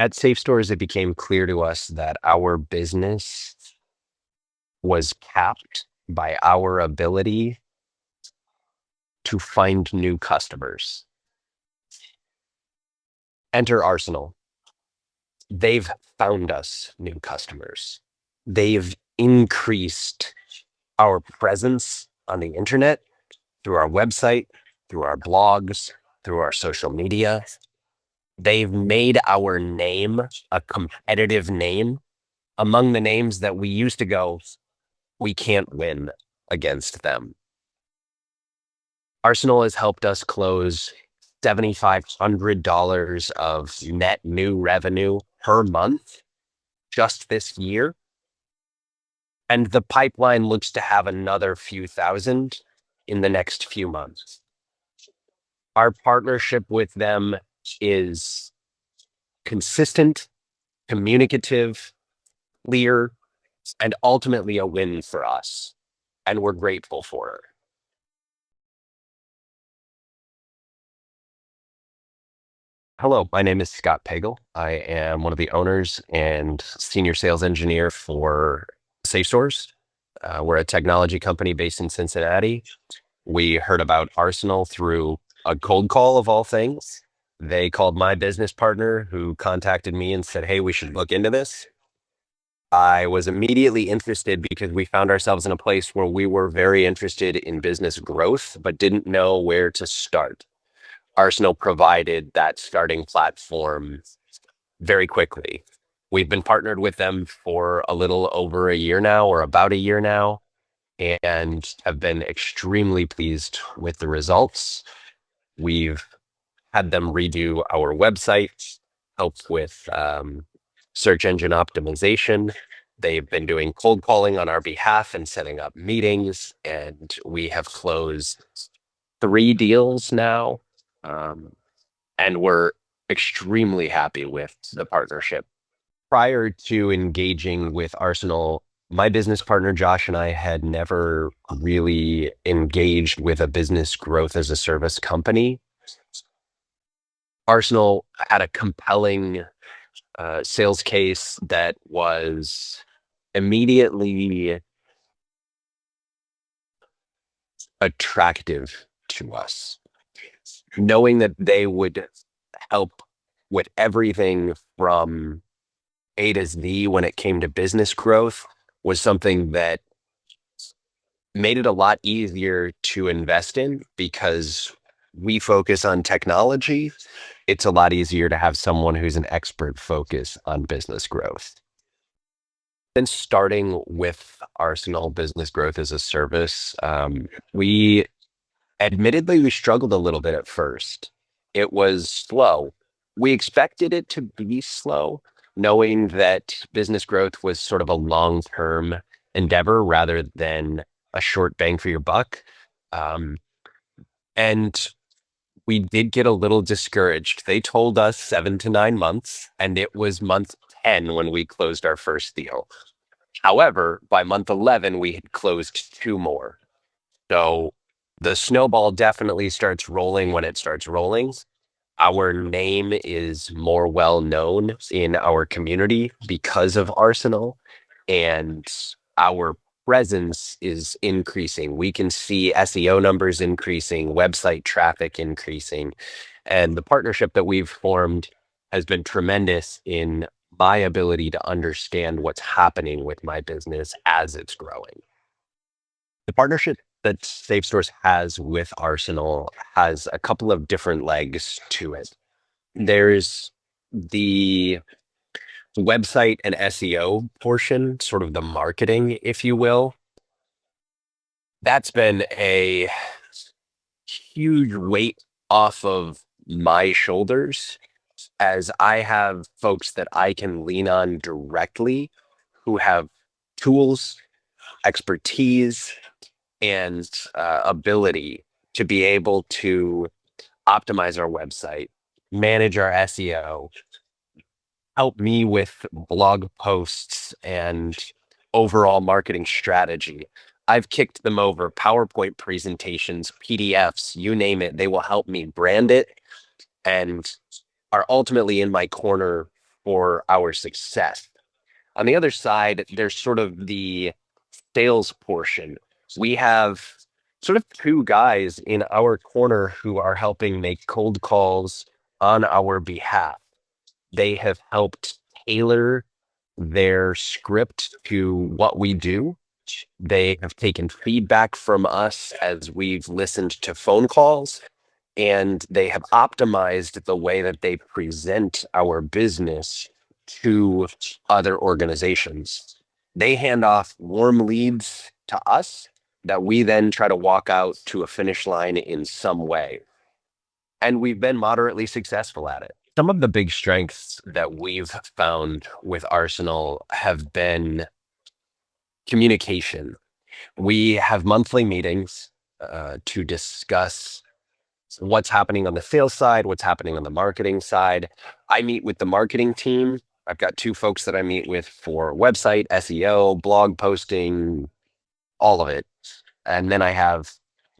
At Safestorz, it became clear to us that our business was capped by our ability to find new customers. Enter Arsenal. They've found us new customers. They've increased our presence on the internet through our website, through our blogs, through our social media. They've made our name a competitive name among the names that we used to go, we can't win against them. Arsenal has helped us close $7,500 of net new revenue per month just this year. And the pipeline looks to have another few thousand in the next few months. Our partnership with them is consistent, communicative, clear, and ultimately a win for us. And we're grateful for it. Hello, my name is Scott Pagel. I am one of the owners and senior sales engineer for Safestorz. We're a technology company based in Cincinnati. We heard about Arsenal through a cold call of all things. They called my business partner, who contacted me and said, "Hey, we should look into this." I was immediately interested because we found ourselves in a place where we were very interested in business growth, but didn't know where to start. Arsenal provided that starting platform very quickly. We've been partnered with them for a little over a year now, or about a year now, and have been extremely pleased with the results. We've had them redo our website, help with search engine optimization. They've been doing cold calling on our behalf and setting up meetings, and we have closed 3 deals now. And we're extremely happy with the partnership. Prior to engaging with Arsenal, my business partner Josh and I had never really engaged with a business growth as a service company. Arsenal had a compelling sales case that was immediately attractive to us, knowing that they would help with everything from A to Z when it came to business growth was something that made it a lot easier to invest in because we focus on technology. It's a lot easier to have someone who's an expert focus on business growth. Then starting with Arsenal Business Growth as a Service, we admittedly we struggled a little bit at first. It was slow. We expected it to be slow, knowing that business growth was sort of a long-term endeavor rather than a short bang for your buck. And we did get a little discouraged. They told us 7 to 9 months, and it was month 10 when we closed our first deal. However, by month 11, we had closed 2 more. So the snowball definitely starts rolling when it starts rolling. Our name is more well known in our community because of Arsenal, and our presence is increasing. We can see SEO numbers increasing, website traffic increasing, and the partnership that we've formed has been tremendous in my ability to understand what's happening with my business as it's growing. The partnership that Safestorz has with Arsenal has a couple of different legs to it. There's the website and SEO portion, sort of the marketing, if you will. That's been a huge weight off of my shoulders as I have folks that I can lean on directly who have tools, expertise, and ability to be able to optimize our website, manage our SEO, help me with blog posts and overall marketing strategy. I've kicked them over PowerPoint presentations, PDFs, you name it. They will help me brand it and are ultimately in my corner for our success. On the other side, there's sort of the sales portion. We have sort of two guys in our corner who are helping make cold calls on our behalf. They have helped tailor their script to what we do. They have taken feedback from us as we've listened to phone calls, and they have optimized the way that they present our business to other organizations. They hand off warm leads to us that we then try to walk out to a finish line in some way. And we've been moderately successful at it. Some of the big strengths that we've found with Arsenal have been communication. We have monthly meetings to discuss what's happening on the sales side, what's happening on the marketing side. I meet with the marketing team. I've got two folks that I meet with for website, SEO, blog posting, all of it. And then I have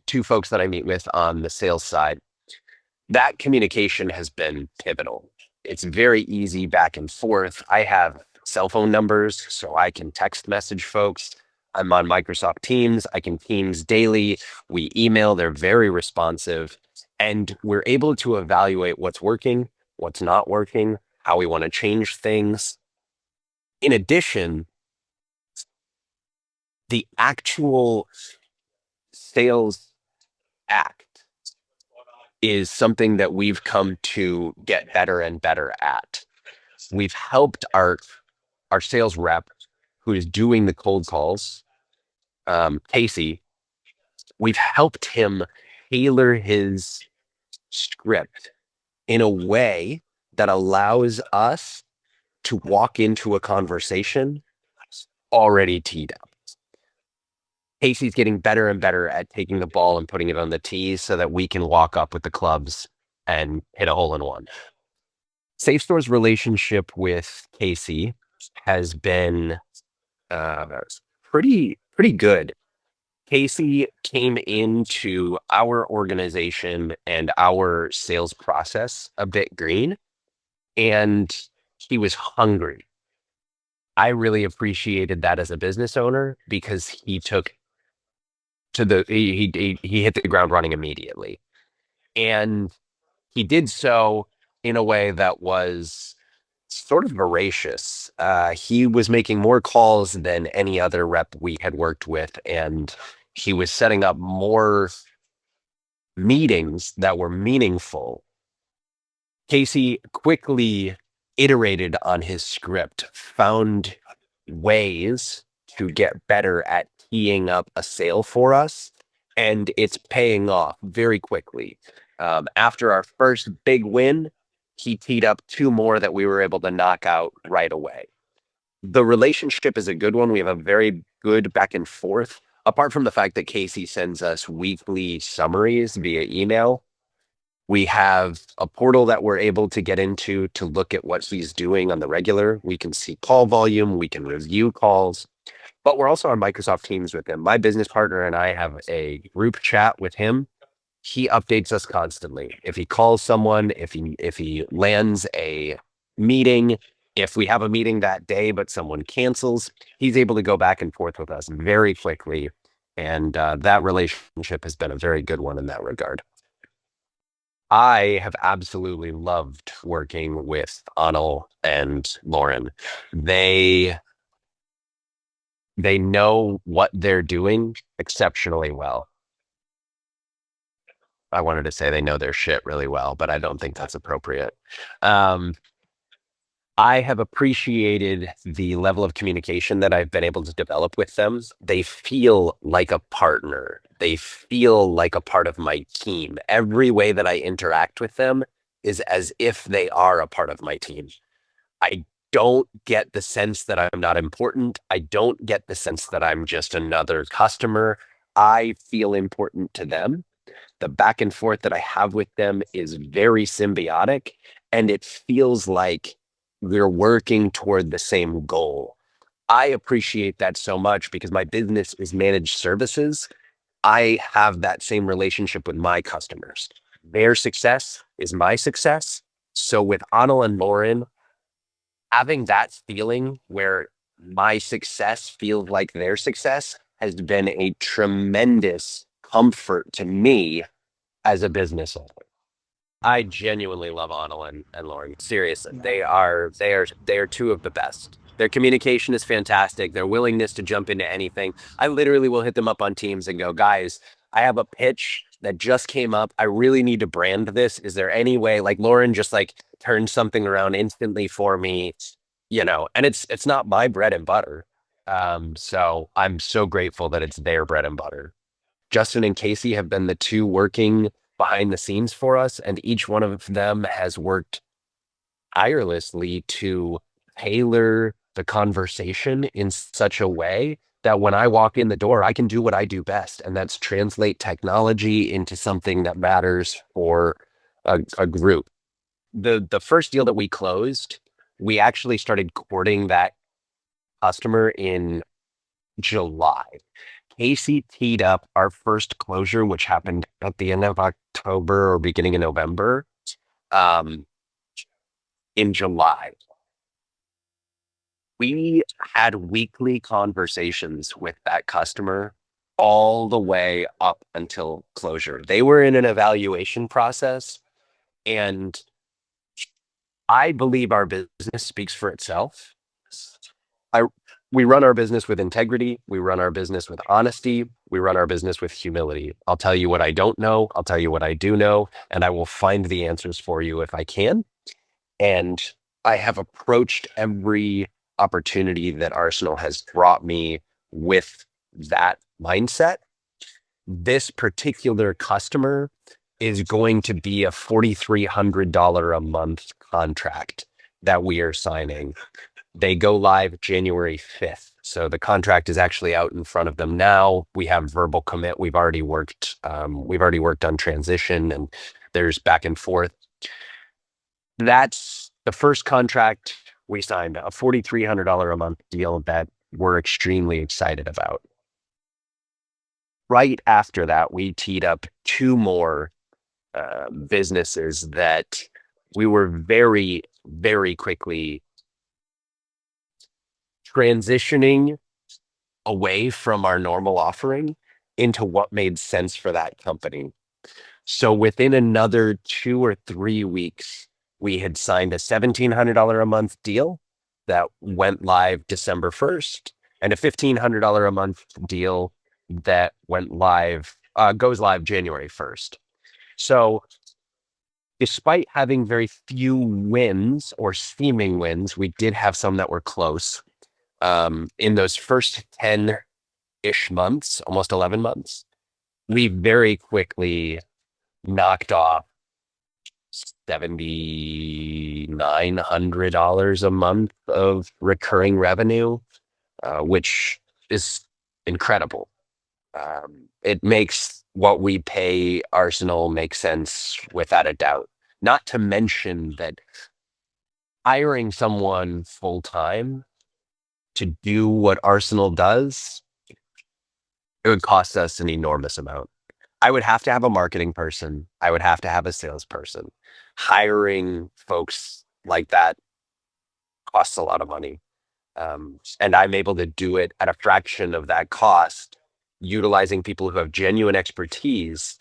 two folks that I meet with on the sales side. That communication has been pivotal. It's very easy back and forth. I have cell phone numbers, so I can text message folks. I'm on Microsoft Teams. I can Teams daily. We email. They're very responsive. And we're able to evaluate what's working, what's not working, how we want to change things. In addition, the actual sales act is something that we've come to get better and better at. We've helped our sales rep who is doing the cold calls, Casey. We've helped him tailor his script in a way that allows us to walk into a conversation already teed up. Casey's getting better and better at taking the ball and putting it on the tee so that we can walk up with the clubs and hit a hole in one. Safestor's relationship with Casey has been uh, pretty good. Casey came into our organization and our sales process a bit green, and he was hungry. I really appreciated that as a business owner because he took to the he hit the ground running immediately, and he did so in a way that was sort of voracious. He was making more calls than any other rep we had worked with, and he was setting up more meetings that were meaningful. Casey quickly iterated on his script, found ways to get better at teeing up a sale for us, and it's paying off very quickly. After our first big win, he teed up two more that we were able to knock out right away. The relationship is a good one. We have a very good back and forth. Apart from the fact that Casey sends us weekly summaries via email, we have a portal that we're able to get into to look at what he's doing on the regular. We can see call volume, we can review calls, but we're also on Microsoft Teams with him. My business partner and I have a group chat with him. He updates us constantly. If he calls someone, if he lands a meeting, if we have a meeting that day but someone cancels, he's able to go back and forth with us very quickly. And that relationship has been a very good one in that regard. I have absolutely loved working with Anil and Lauren. They they know what they're doing exceptionally well. I wanted to say they know their shit really well, but I don't think that's appropriate. Um, I have appreciated the level of communication that I've been able to develop with them. They feel like a partner. They feel like a part of my team. Every way that I interact with them is as if they are a part of my team. I don't get the sense that I'm not important. I don't get the sense that I'm just another customer. I feel important to them. The back and forth that I have with them is very symbiotic, and it feels like we're working toward the same goal. I appreciate that so much because my business is managed services. I have that same relationship with my customers. Their success is my success. So with Anil and Lauren, Having that feeling where my success feels like their success has been a tremendous comfort to me as a business owner. I genuinely love Anna and Lauren. Seriously, they are two of the best. Their communication is fantastic. Their willingness to jump into anything. I literally will hit them up on Teams and go, guys, I have a pitch that just came up. I really need to brand this. Is there any way? Like Lauren just like turned something around instantly for me, and it's not my bread and butter. So I'm so grateful that it's their bread and butter. Justin and Casey have been the two working behind the scenes for us, and each one of them has worked tirelessly to tailor the conversation in such a way that when I walk in the door, I can do what I do best, and that's translate technology into something that matters for a group. The first deal that we closed, we actually started courting that customer in July. Casey teed up our first closure, which happened at the end of October or beginning of November, um, in July. We had weekly conversations with that customer all the way up until closure. They were in an evaluation process, and I believe our business speaks for itself. I We run our business with integrity, we run our business with honesty, we run our business with humility. I'll tell you what I don't know, I'll tell you what I do know, and I will find the answers for you if I can. And I have approached every opportunity that Arsenal has brought me with that mindset. This particular customer is going to be a $4,300 a month contract that we are signing. They go live January 5th. So the contract is actually out in front of them now. We have verbal commit. We've already worked on transition, and there's back and forth. That's the first contract we signed, a $4,300 a month deal that we're extremely excited about. Right after that, we teed up two more businesses that we were very, very quickly transitioning away from our normal offering into what made sense for that company. So within another 2 or 3 weeks, we had signed a $1,700 a month deal that went live December 1st, and a $1,500 a month deal that goes live January 1st. So despite having very few wins or seeming wins, we did have some that were close. In those first 10-ish months, almost 11 months, we very quickly knocked off $7,900 a month of recurring revenue, which is incredible. It makes what we pay Arsenal make sense without a doubt. Not to mention that hiring someone full time to do what Arsenal does, it would cost us an enormous amount. I would have to have a marketing person. I would have to have a salesperson. Hiring folks like that costs a lot of money. And I'm able to do it at a fraction of that cost, utilizing people who have genuine expertise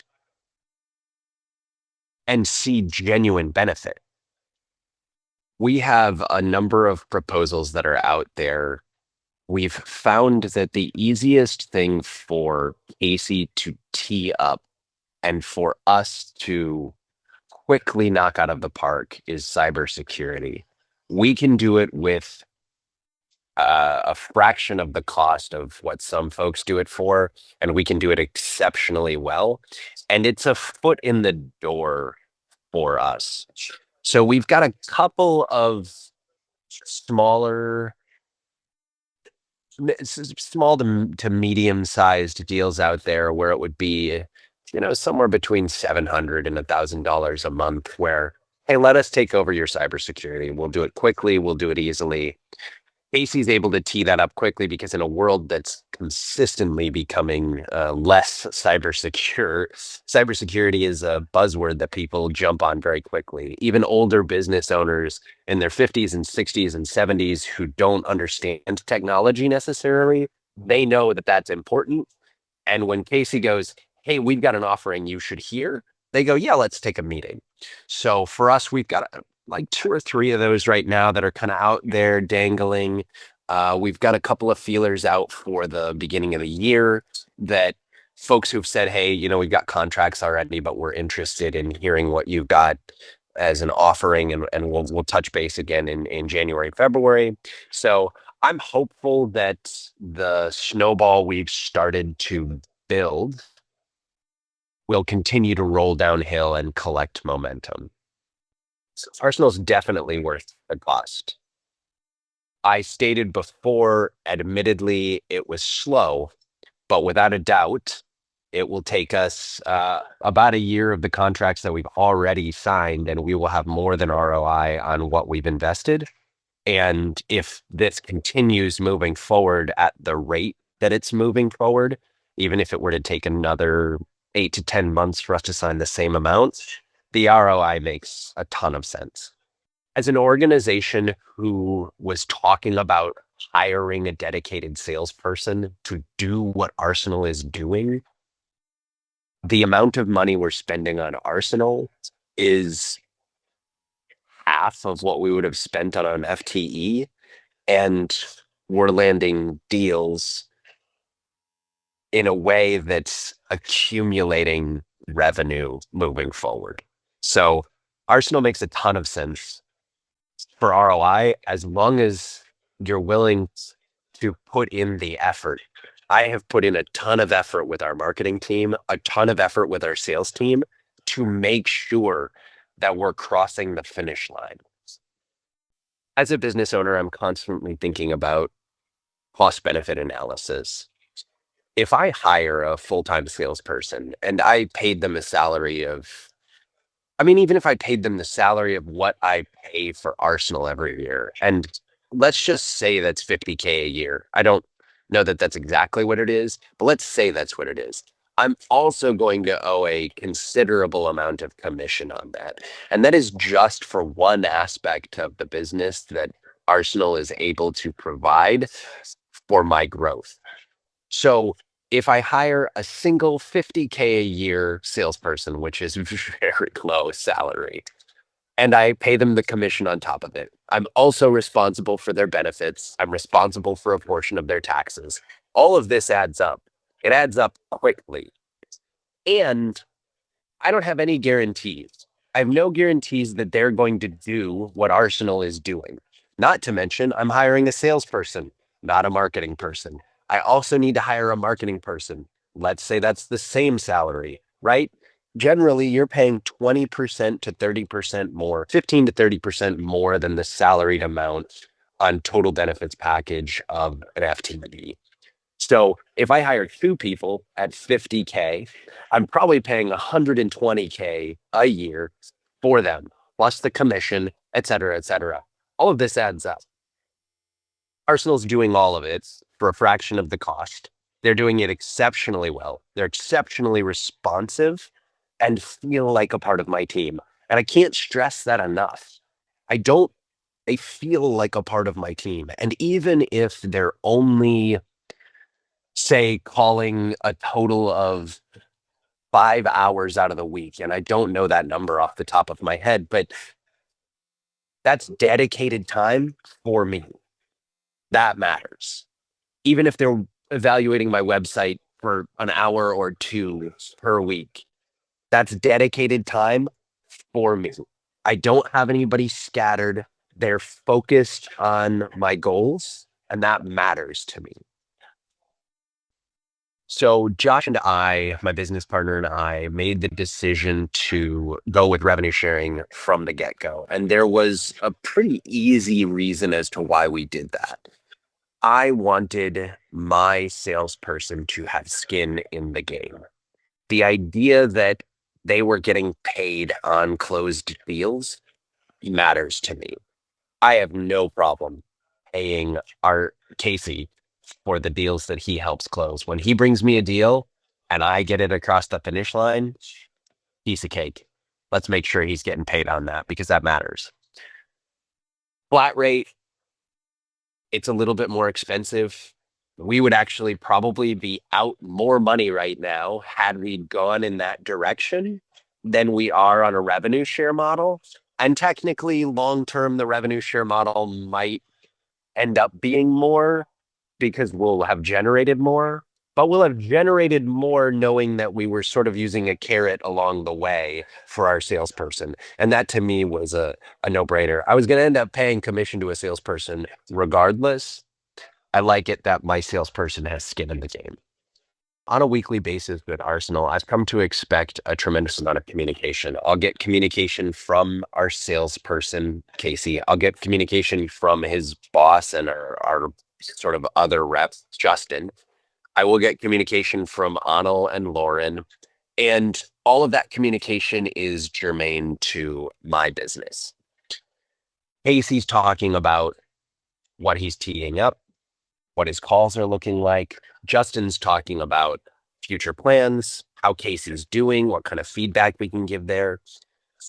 and see genuine benefit. We have a number of proposals that are out there. We've found that the easiest thing for Casey to tee up and for us to quickly knock out of the park is cybersecurity. We can do it with a fraction of the cost of what some folks do it for, and we can do it exceptionally well. And it's a foot in the door for us. So we've got a couple of smaller, small to medium sized deals out there where it would be, somewhere between $700 and $1,000 a month where, hey, let us take over your cybersecurity. We'll do it quickly. We'll do it easily. Casey's able to tee that up quickly because in a world that's consistently becoming less cyber secure, cybersecurity is a buzzword that people jump on very quickly. Even older business owners in their 50s and 60s and 70s who don't understand technology necessarily, they know that that's important. And when Casey goes, "Hey, we've got an offering you should hear," they go, "Yeah, let's take a meeting." So for us, we've got like two or three of those right now that are kind of out there dangling. We've got a couple of feelers out for the beginning of the year that folks who've said, "Hey, we've got contracts already, but we're interested in hearing what you've got as an offering," and we'll touch base again in January, February. So I'm hopeful that the snowball we've started to build will continue to roll downhill and collect momentum. So Arsenal's definitely worth the cost. I stated before, admittedly, it was slow, but without a doubt, it will take us about a year of the contracts that we've already signed, and we will have more than ROI on what we've invested. And if this continues moving forward at the rate that it's moving forward, even if it were to take another 8 to 10 months for us to sign the same amount, the ROI makes a ton of sense. As an organization who was talking about hiring a dedicated salesperson to do what Arsenal is doing, the amount of money we're spending on Arsenal is half of what we would have spent on an FTE, and we're landing deals in a way that's accumulating revenue moving forward. So Arsenal makes a ton of sense for ROI as long as you're willing to put in the effort. I have put in a ton of effort with our marketing team, a ton of effort with our sales team to make sure that we're crossing the finish line. As a business owner, I'm constantly thinking about cost benefit analysis. If I hire a full-time salesperson and I paid them a salary of, I mean, even if I paid them the salary of what I pay for Arsenal every year, and let's just say that's 50K a year. I don't know that that's exactly what it is, but let's say that's what it is. I'm also going to owe a considerable amount of commission on that. And that is just for one aspect of the business that Arsenal is able to provide for my growth. So if I hire a single 50K a year salesperson, which is very low salary, and I pay them the commission on top of it, I'm also responsible for their benefits. I'm responsible for a portion of their taxes. All of this adds up. It adds up quickly. And I don't have any guarantees. I have no guarantees that they're going to do what Arsenal is doing. Not to mention, I'm hiring a salesperson, not a marketing person. I also need to hire a marketing person. Let's say that's the same salary, right? Generally, you're paying 20% to 30% more, 15 to 30% more than the salaried amount on total benefits package of an FTE. So if I hire two people at 50K, I'm probably paying 120K a year for them, plus the commission, et cetera, et cetera. All of this adds up. Arsenal's doing all of it for a fraction of the cost. They're doing it exceptionally well. They're exceptionally responsive and feel like a part of my team. And I can't stress that enough. I don't, they feel like a part of my team. And even if they're only, say, calling a total of 5 hours out of the week, and I don't know that number off the top of my head, but that's dedicated time for me. That matters. Even if they're evaluating my website for an hour or two per week, that's dedicated time for me. I don't have anybody scattered. They're focused on my goals, and that matters to me. So Josh and I, my business partner and I, made the decision to go with revenue sharing from the get-go. And there was a pretty easy reason as to why we did that. I wanted my salesperson to have skin in the game. The idea that they were getting paid on closed deals matters to me. I have no problem paying our Casey for the deals that he helps close. When he brings me a deal and I get it across the finish line, piece of cake. Let's make sure he's getting paid on that because that matters. Flat rate, it's a little bit more expensive. We would actually probably be out more money right now had we gone in that direction than we are on a revenue share model. And technically, long term, the revenue share model might end up being more because we'll have generated more, but we'll have generated more knowing that we were sort of using a carrot along the way for our salesperson. And that to me was a no brainer. I was going to end up paying commission to a salesperson regardless. I like it that my salesperson has skin in the game. On a weekly basis with Arsenal, I've come to expect a tremendous amount of communication. I'll get communication from our salesperson, Casey. I'll get communication from his boss and our sort of other reps, Justin. I will get communication from Anil and Lauren. And all of that communication is germane to my business. Casey's talking about what he's teeing up, what his calls are looking like. Justin's talking about future plans, how Casey's doing, what kind of feedback we can give there.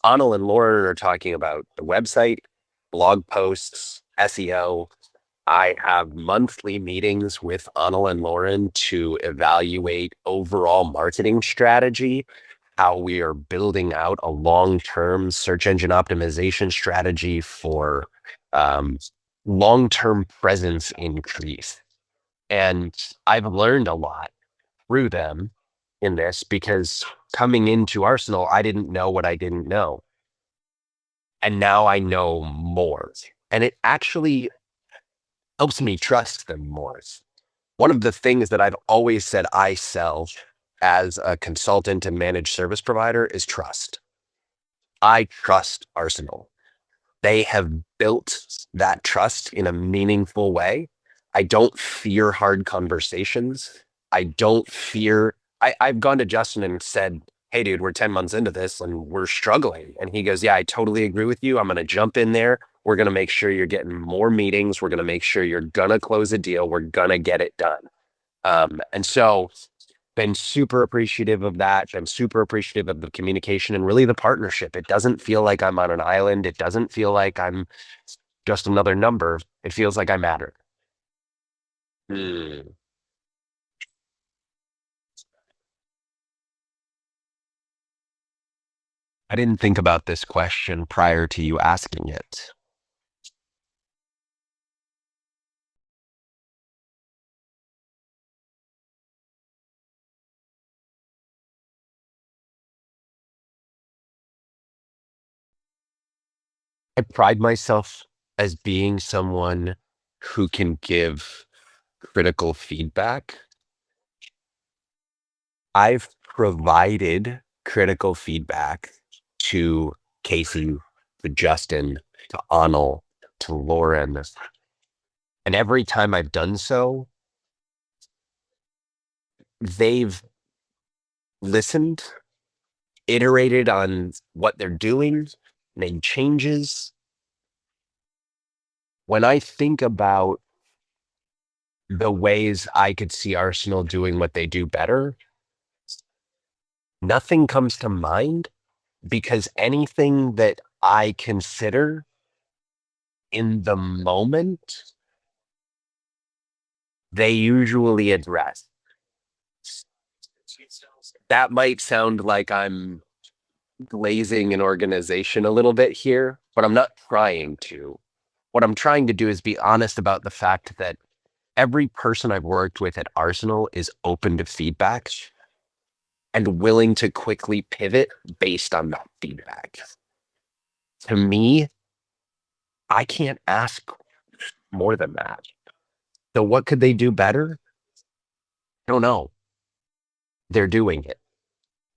Anil and Lauren are talking about the website, blog posts, SEO. I have monthly meetings with Anil and Lauren to evaluate overall marketing strategy, how we are building out a long-term search engine optimization strategy for long-term presence increase. And I've learned a lot through them in this because coming into Arsenal, I didn't know what I didn't know. And now I know more. And it actually helps me trust them more. One of the things that I've always said I sell as a consultant and managed service provider is trust. I trust Arsenal. They have built that trust in a meaningful way. I don't fear hard conversations. I don't fear. I've gone to Justin and said, hey, dude, we're 10 months into this and we're struggling. And he goes, yeah, I totally agree with you. I'm going to jump in there. We're going to make sure you're getting more meetings. We're going to make sure you're going to close a deal. We're going to get it done. And so been super appreciative of that. I'm super appreciative of the communication and really the partnership. It doesn't feel like I'm on an island. It doesn't feel like I'm just another number. It feels like I matter. Hmm. I didn't think about this question prior to you asking it. I pride myself as being someone who can give critical feedback. I've provided critical feedback to Casey, to Justin, to Anil, to Lauren. And every time I've done so, they've listened, iterated on what they're doing, made changes. When I think about the ways I could see Arsenal doing what they do better, nothing comes to mind because anything that I consider in the moment, they usually address. That might sound like I'm glazing an organization a little bit here, but I'm not trying to. What I'm trying to do is be honest about the fact that every person I've worked with at Arsenal is open to feedback and willing to quickly pivot based on that feedback. To me, I can't ask more than that. So what could they do better? I don't know. They're doing it.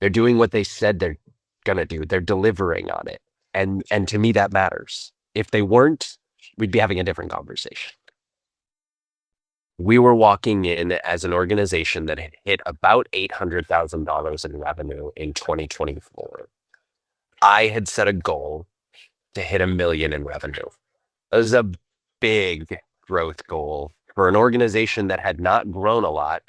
They're doing what they said they're gonna do. They're delivering on it. And to me that matters. If they weren't, we'd be having a different conversation. We were walking in as an organization that had hit about $800,000 in revenue in 2024. I had set a goal to hit $1 million in revenue. It was a big growth goal for an organization that had not grown a lot.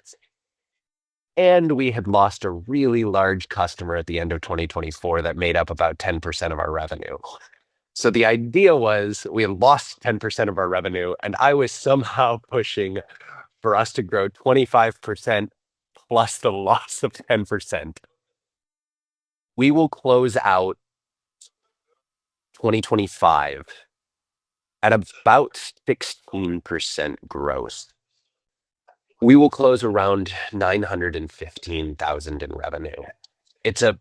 And we had lost a really large customer at the end of 2024 that made up about 10% of our revenue. So the idea was we had lost 10% of our revenue, and I was somehow pushing for us to grow 25% plus the loss of 10%. We will close out 2025 at about 16% growth. We will close around 915,000 in revenue. It's a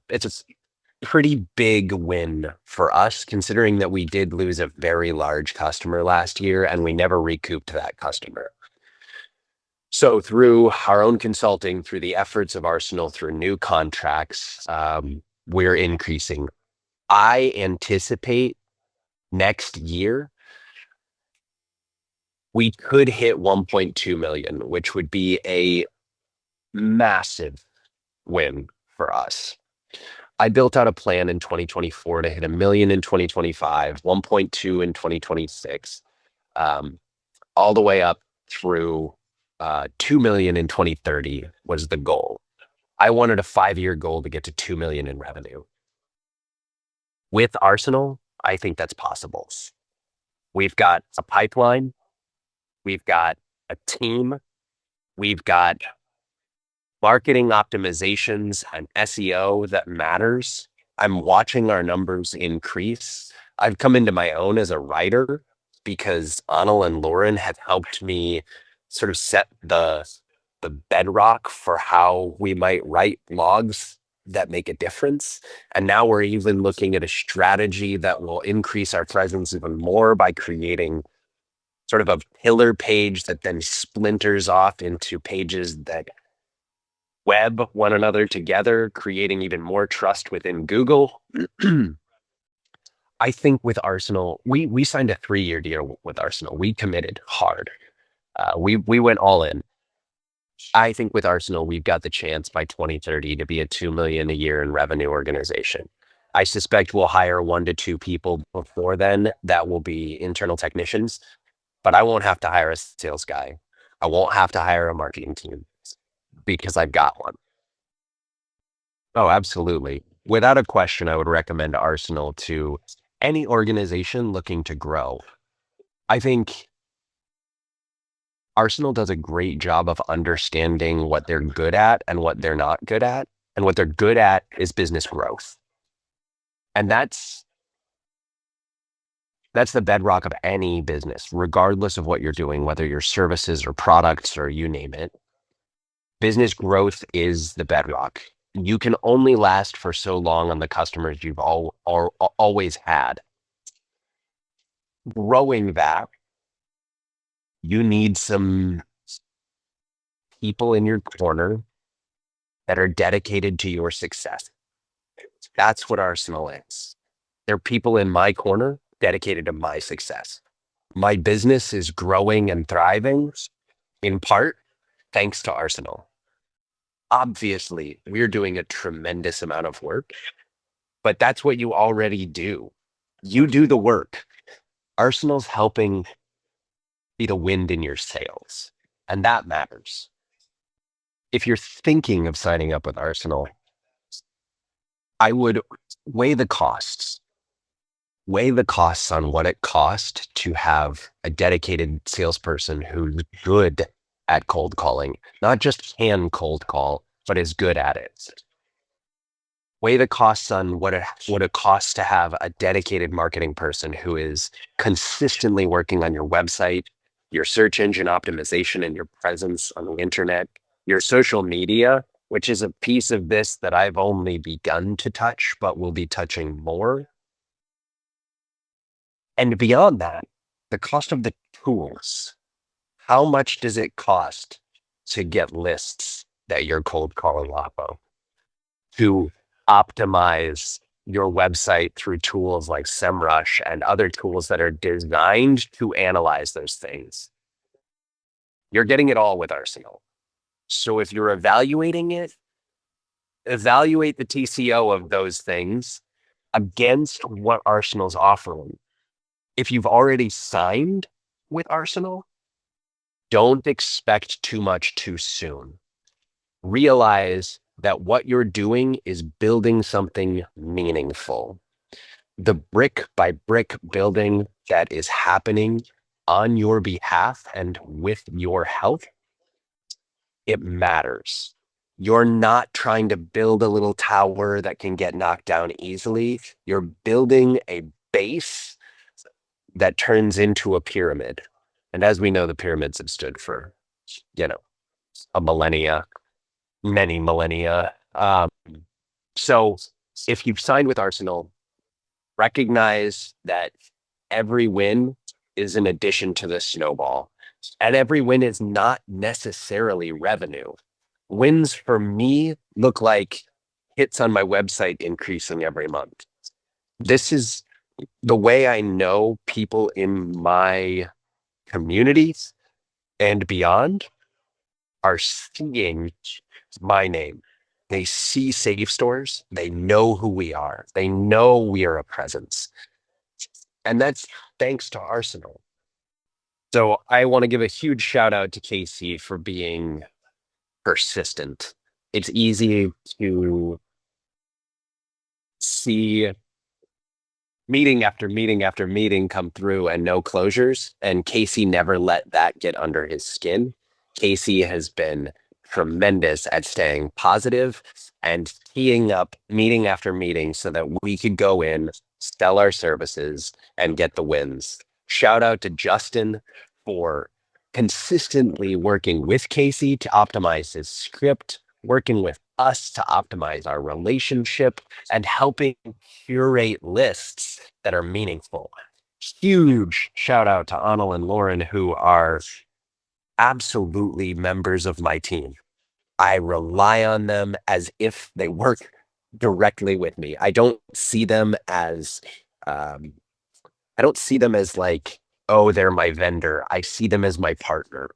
pretty big win for us, considering that we did lose a very large customer last year and we never recouped that customer. So through our own consulting, through the efforts of Arsenal, through new contracts, we're increasing. I anticipate next year we could hit 1.2 million, which would be a massive win for us. I built out a plan in 2024 to hit 1 million in 2025, 1.2 in 2026, all the way up through 2 million in 2030 was the goal. I wanted a 5-year goal to get to 2 million in revenue. With Arsenal, I think that's possible. We've got a pipeline, we've got a team, we've got marketing optimizations and SEO that matters. I'm watching our numbers increase. I've come into my own as a writer because Anil and Lauren have helped me sort of set the bedrock for how we might write blogs that make a difference. And now we're even looking at a strategy that will increase our presence even more by creating sort of a pillar page that then splinters off into pages that web one another together, creating even more trust within Google. I think with Arsenal, we signed a 3-year deal with Arsenal. We committed hard. We went all in. I think with Arsenal, we've got the chance by 2030 to be a 2 million a year in revenue organization. I suspect we'll hire 1 to 2 people before then that will be internal technicians, but I won't have to hire a sales guy. I won't have to hire a marketing team because I've got one. Oh, absolutely. Without a question, I would recommend Arsenal to any organization looking to grow. I think Arsenal does a great job of understanding what they're good at and what they're not good at. And what they're good at is business growth. And that's the bedrock of any business, regardless of what you're doing, whether your services or products or you name it. Business growth is the bedrock. You can only last for so long on the customers you've always had. Growing that, you need some people in your corner that are dedicated to your success. That's what Arsenal is. They're people in my corner dedicated to my success. My business is growing and thriving in part thanks to Arsenal. Obviously, we're doing a tremendous amount of work, but that's what you already do. You do the work. Arsenal's helping be the wind in your sails, and that matters. If you're thinking of signing up with Arsenal, I would weigh the costs. Weigh the costs on what it costs to have a dedicated salesperson who's good at cold calling, not just can cold call, but is good at it. Weigh the costs on what it costs to have a dedicated marketing person who is consistently working on your website, your search engine optimization and your presence on the internet, your social media, which is a piece of this that I've only begun to touch, but will be touching more. And beyond that, the cost of the tools. How much does it cost to get lists that you're cold calling off of? To optimize your website through tools like SEMrush and other tools that are designed to analyze those things. You're getting it all with Arsenal. So if you're evaluating it, evaluate the TCO of those things against what Arsenal's offering. If you've already signed with Arsenal, Don't expect too much too soon. Realize that what you're doing is building something meaningful. The brick by brick building that is happening on your behalf and with your help, it matters. You're not trying to build a little tower that can get knocked down easily. You're building a base that turns into a pyramid. And as we know, the pyramids have stood for, you know, a millennia, many millennia. So if you've signed with Arsenal, recognize that every win is an addition to the snowball. And every win is not necessarily revenue. Wins for me look like hits on my website increasing every month. This is the way I know people in my communities and beyond are seeing my name. They see Safestorz. They know who we are. They know we are a presence. And that's thanks to Arsenal. So I want to give a huge shout out to Casey for being persistent. It's easy to see meeting after meeting after meeting come through and no closures. And Casey never let that get under his skin. Casey has been tremendous at staying positive and teeing up meeting after meeting so that we could go in, sell our services, and get the wins. Shout out to Justin for consistently working with Casey to optimize his script, working with us to optimize our relationship, and helping curate lists that are meaningful. Huge shout out to Anil and Lauren, who are absolutely members of my team. I rely on them as if they work directly with me. Um, I don't see them as like, oh, they're my vendor. I see them as my partner.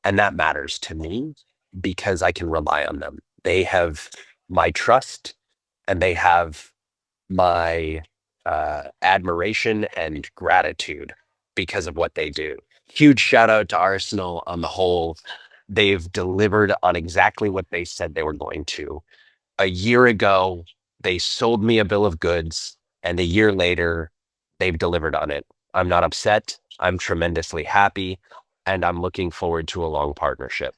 And that matters to me because I can rely on them. They have my trust and they have my admiration and gratitude because of what they do. Huge shout out to Arsenal on the whole. They've delivered on exactly what they said they were going to. A year ago, they sold me a bill of goods, and a year later, they've delivered on it. I'm not upset. I'm tremendously happy, and I'm looking forward to a long partnership.